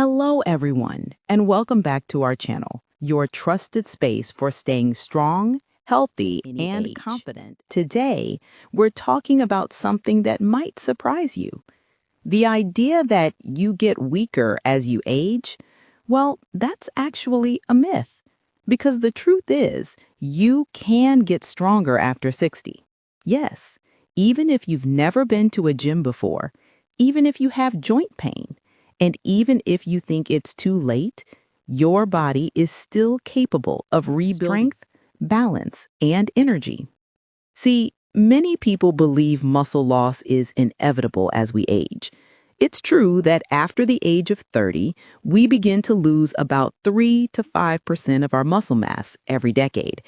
Hello, everyone, and welcome back to our channel, your trusted space for staying strong, healthy, and confident. Today, we're talking about something that might surprise you. The idea that you get weaker as you age, well, that's actually a myth. Because the truth is, you can get stronger after 60. Yes, even if you've never been to a gym before, even if you have joint pain, and even if you think it's too late, your body is still capable of rebuilding strength, balance, and energy. See, many people believe muscle loss is inevitable as we age. It's true that after the age of 30, we begin to lose about 3 to 5% of our muscle mass every decade.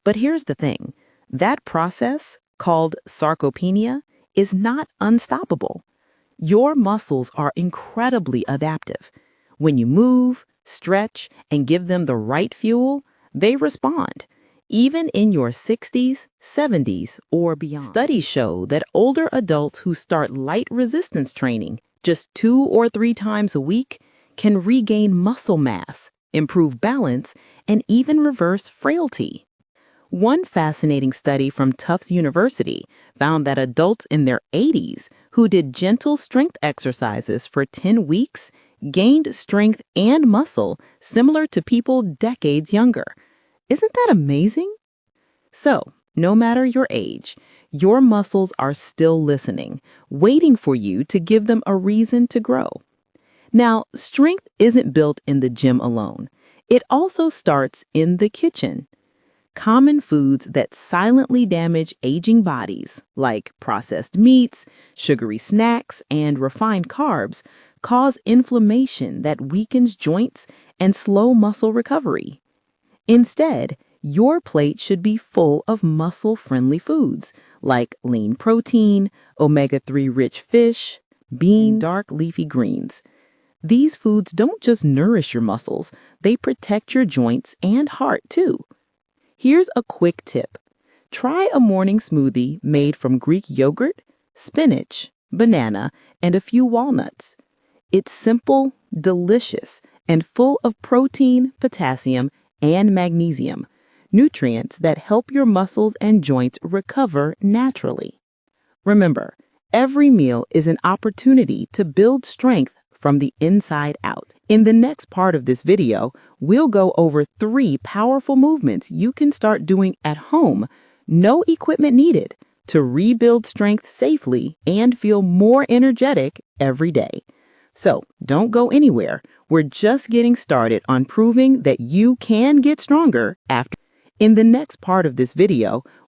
But here's the thing, that process, called sarcopenia, is not unstoppable. Your muscles are incredibly adaptive. When you move, stretch, and give them the right fuel, they respond, even in your 60s, 70s, or beyond. Studies show that older adults who start light resistance training just 2 or 3 times a week can regain muscle mass, improve balance, and even reverse frailty. One fascinating study from Tufts University found that adults in their 80s who did gentle strength exercises for 10 weeks gained strength and muscle similar to people decades younger. Isn't that amazing? So, no matter your age, your muscles are still listening, waiting for you to give them a reason to grow. Now, strength isn't built in the gym alone. It also starts in the kitchen. Common foods that silently damage aging bodies, like processed meats, sugary snacks, and refined carbs, cause inflammation that weakens joints and slow muscle recovery. Instead, your plate should be full of muscle-friendly foods, like lean protein, omega-3 rich fish, beans, and dark leafy greens. These foods don't just nourish your muscles, they protect your joints and heart, too. Here's a quick tip. Try a morning smoothie made from Greek yogurt, spinach, banana, and a few walnuts. It's simple, delicious, and full of protein, potassium, and magnesium, nutrients that help your muscles and joints recover naturally. Remember, every meal is an opportunity to build strength from the inside out. In the next part of this video, we'll go over 3 powerful movements you can start doing at home, no equipment needed, to rebuild strength safely and feel more energetic every day. So don't go anywhere. We're just getting started on proving that you can get stronger after. In the next part of this video,